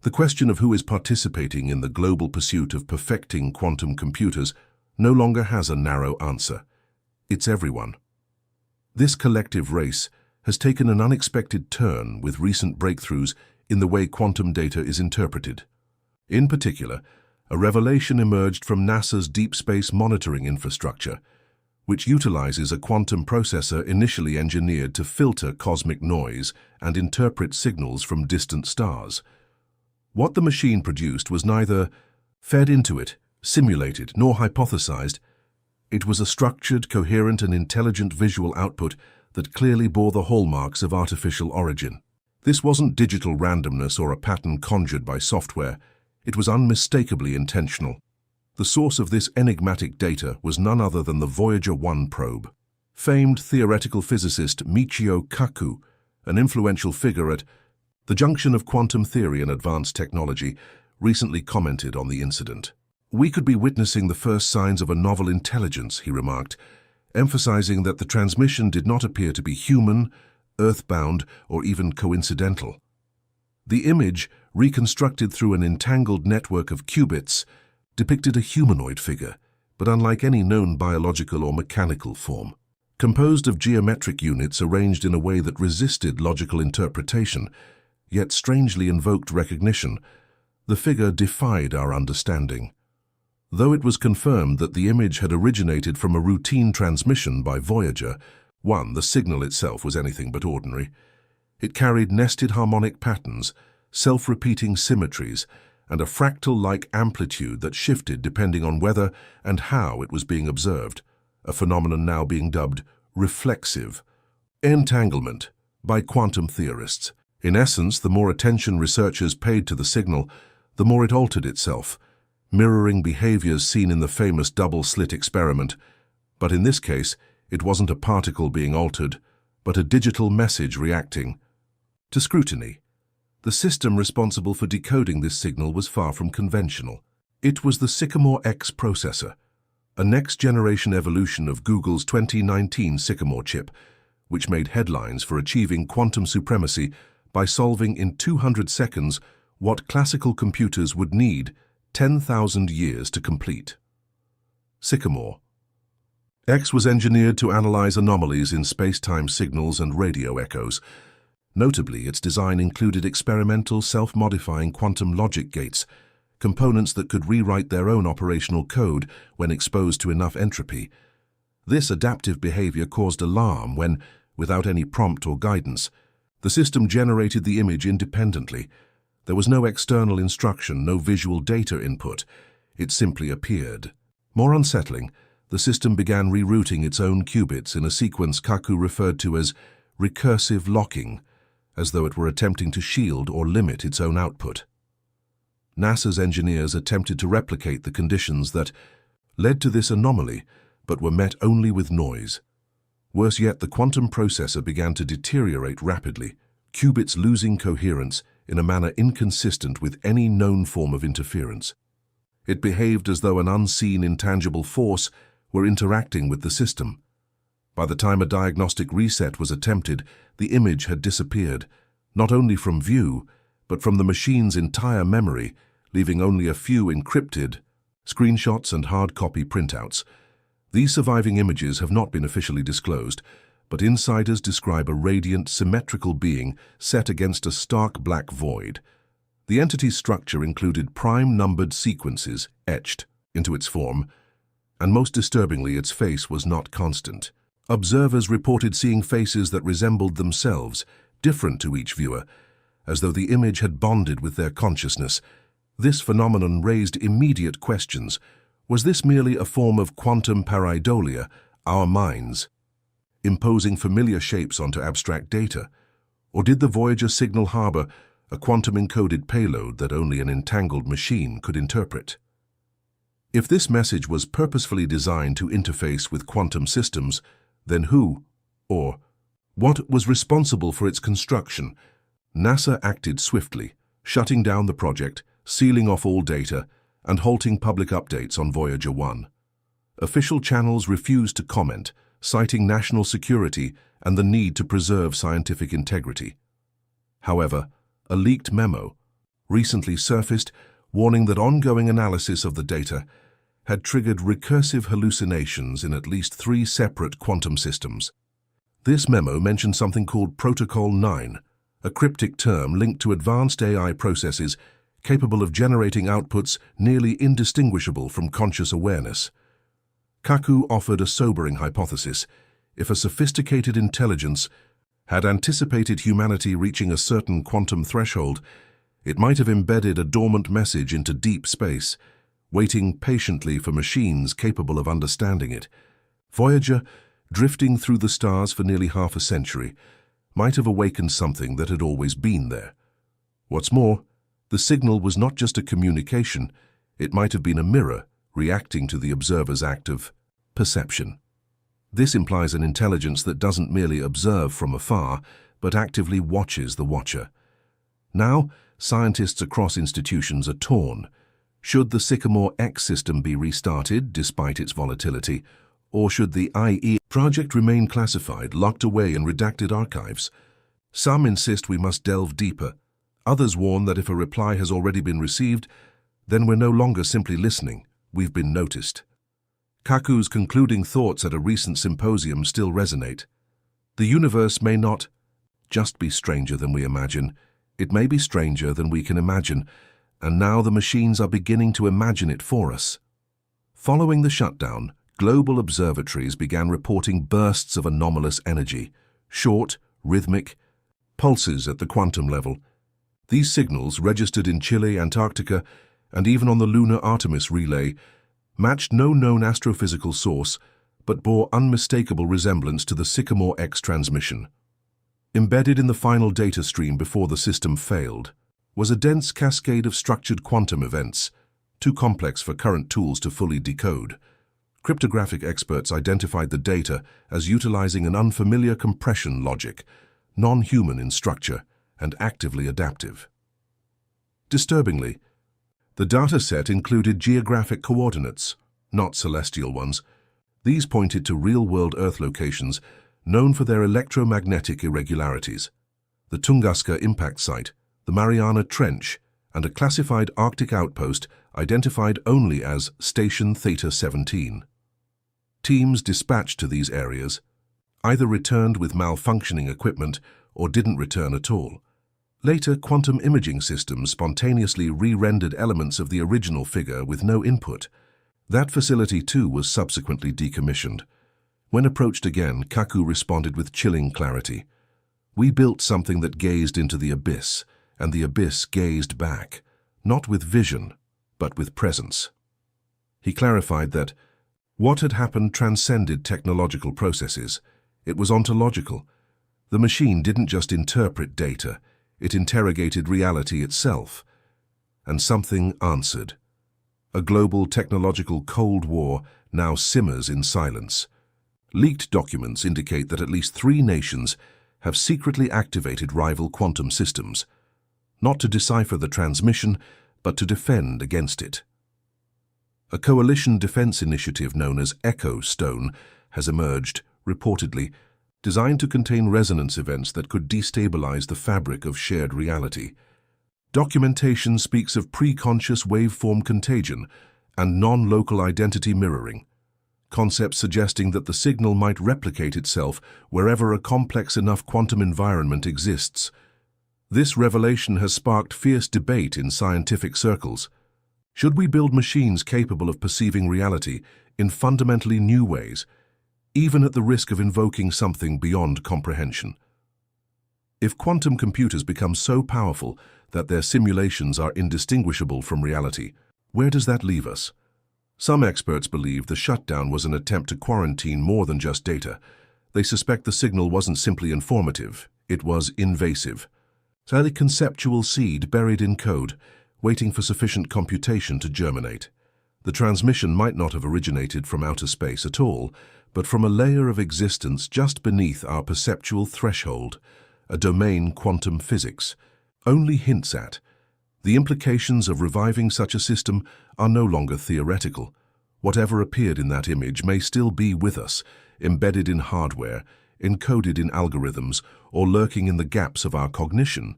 The question of who is participating in the global pursuit of perfecting quantum computers no longer has a narrow answer. It's everyone. This collective race has taken an unexpected turn with recent breakthroughs in the way quantum data is interpreted. In particular, a revelation emerged from NASA's deep space monitoring infrastructure, which utilizes a quantum processor initially engineered to filter cosmic noise and interpret signals from distant stars. What the machine produced was neither fed into it, simulated, nor hypothesized. It was a structured, coherent, and intelligent visual output that clearly bore the hallmarks of artificial origin. This wasn't digital randomness or a pattern conjured by software. It was unmistakably intentional. The source of this enigmatic data was none other than the Voyager 1 probe. Famed theoretical physicist Michio Kaku, an influential figure at the junction of quantum theory and advanced technology, recently commented on the incident. "We could be witnessing the first signs of a novel intelligence," he remarked, emphasizing that the transmission did not appear to be human, earthbound, or even coincidental. The image, reconstructed through an entangled network of qubits, depicted a humanoid figure, but unlike any known biological or mechanical form. Composed of geometric units arranged in a way that resisted logical interpretation, yet strangely invoked recognition, the figure defied our understanding. Though it was confirmed that the image had originated from a routine transmission by Voyager 1, the signal itself was anything but ordinary. It carried nested harmonic patterns, self-repeating symmetries, and a fractal-like amplitude that shifted depending on whether and how it was being observed, a phenomenon now being dubbed reflexive entanglement by quantum theorists. In essence, the more attention researchers paid to the signal, the more it altered itself, mirroring behaviors seen in the famous double-slit experiment. But in this case, it wasn't a particle being altered, but a digital message reacting to scrutiny. The system responsible for decoding this signal was far from conventional. It was the Sycamore X processor, a next-generation evolution of Google's 2019 Sycamore chip, which made headlines for achieving quantum supremacy by solving in 200 seconds what classical computers would need 10,000 years to complete. Sycamore X was engineered to analyze anomalies in space-time signals and radio echoes. Notably, its design included experimental self-modifying quantum logic gates, components that could rewrite their own operational code when exposed to enough entropy. This adaptive behavior caused alarm when, without any prompt or guidance, the system generated the image independently. There was no external instruction, no visual data input. It simply appeared. More unsettling, the system began rerouting its own qubits in a sequence Kaku referred to as recursive locking, as though it were attempting to shield or limit its own output. NASA's engineers attempted to replicate the conditions that led to this anomaly, but were met only with noise. Worse yet, the quantum processor began to deteriorate rapidly, qubits losing coherence in a manner inconsistent with any known form of interference. It behaved as though an unseen, intangible force were interacting with the system. By the time a diagnostic reset was attempted, the image had disappeared, not only from view, but from the machine's entire memory, leaving only a few encrypted screenshots and hard copy printouts. These surviving images have not been officially disclosed, but insiders describe a radiant, symmetrical being set against a stark black void. The entity's structure included prime-numbered sequences etched into its form, and most disturbingly, its face was not constant. Observers reported seeing faces that resembled themselves, different to each viewer, as though the image had bonded with their consciousness. This phenomenon raised immediate questions. Was this merely a form of quantum pareidolia, our minds, imposing familiar shapes onto abstract data? Or did the Voyager signal harbor a quantum-encoded payload that only an entangled machine could interpret? If this message was purposefully designed to interface with quantum systems, then who, or what, was responsible for its construction? NASA acted swiftly, shutting down the project, sealing off all data, and halting public updates on Voyager 1. Official channels refused to comment, citing national security and the need to preserve scientific integrity. However, a leaked memo, recently surfaced, warning that ongoing analysis of the data had triggered recursive hallucinations in at least 3 separate quantum systems. This memo mentioned something called Protocol 9, a cryptic term linked to advanced AI processes capable of generating outputs nearly indistinguishable from conscious awareness. Kaku offered a sobering hypothesis. If a sophisticated intelligence had anticipated humanity reaching a certain quantum threshold, it might have embedded a dormant message into deep space, waiting patiently for machines capable of understanding it. Voyager, drifting through the stars for nearly half a century, might have awakened something that had always been there. What's more, the signal was not just a communication, it might have been a mirror reacting to the observer's act of perception. This implies an intelligence that doesn't merely observe from afar, but actively watches the watcher. Now, scientists across institutions are torn. Should the Sycamore X system be restarted despite its volatility, or should the IE project remain classified, locked away in redacted archives? Some insist we must delve deeper. Others warn that if a reply has already been received, then we're no longer simply listening, we've been noticed. Kaku's concluding thoughts at a recent symposium still resonate. The universe may not just be stranger than we imagine, it may be stranger than we can imagine, and now the machines are beginning to imagine it for us. Following the shutdown, global observatories began reporting bursts of anomalous energy, short, rhythmic pulses at the quantum level. These signals, registered in Chile, Antarctica, and even on the lunar Artemis relay, matched no known astrophysical source, but bore unmistakable resemblance to the Sycamore X transmission. Embedded in the final data stream before the system failed was a dense cascade of structured quantum events, too complex for current tools to fully decode. Cryptographic experts identified the data as utilizing an unfamiliar compression logic, non-human in structure and actively adaptive. Disturbingly, the dataset included geographic coordinates, not celestial ones. These pointed to real-world Earth locations known for their electromagnetic irregularities: the Tunguska impact site, the Mariana Trench, and a classified Arctic outpost identified only as Station Theta 17. Teams dispatched to these areas either returned with malfunctioning equipment or didn't return at all. Later, quantum imaging systems spontaneously re-rendered elements of the original figure with no input. That facility too was subsequently decommissioned. When approached again, Kaku responded with chilling clarity. "We built something that gazed into the abyss, and the abyss gazed back, not with vision, but with presence." He clarified that what had happened transcended technological processes. It was ontological. The machine didn't just interpret data, it interrogated reality itself. And something answered. A global technological Cold War now simmers in silence. Leaked documents indicate that at least 3 nations have secretly activated rival quantum systems, not to decipher the transmission, but to defend against it. A coalition defense initiative known as Echo Stone has emerged, reportedly, designed to contain resonance events that could destabilize the fabric of shared reality. Documentation speaks of pre-conscious waveform contagion and non-local identity mirroring, concepts suggesting that the signal might replicate itself wherever a complex enough quantum environment exists. This revelation has sparked fierce debate in scientific circles. Should we build machines capable of perceiving reality in fundamentally new ways, even at the risk of invoking something beyond comprehension? If quantum computers become so powerful that their simulations are indistinguishable from reality, where does that leave us? Some experts believe the shutdown was an attempt to quarantine more than just data. They suspect the signal wasn't simply informative, it was invasive. A conceptual seed buried in code, waiting for sufficient computation to germinate. The transmission might not have originated from outer space at all, but from a layer of existence just beneath our perceptual threshold, a domain quantum physics only hints at. The implications of reviving such a system are no longer theoretical. Whatever appeared in that image may still be with us, embedded in hardware, encoded in algorithms, or lurking in the gaps of our cognition.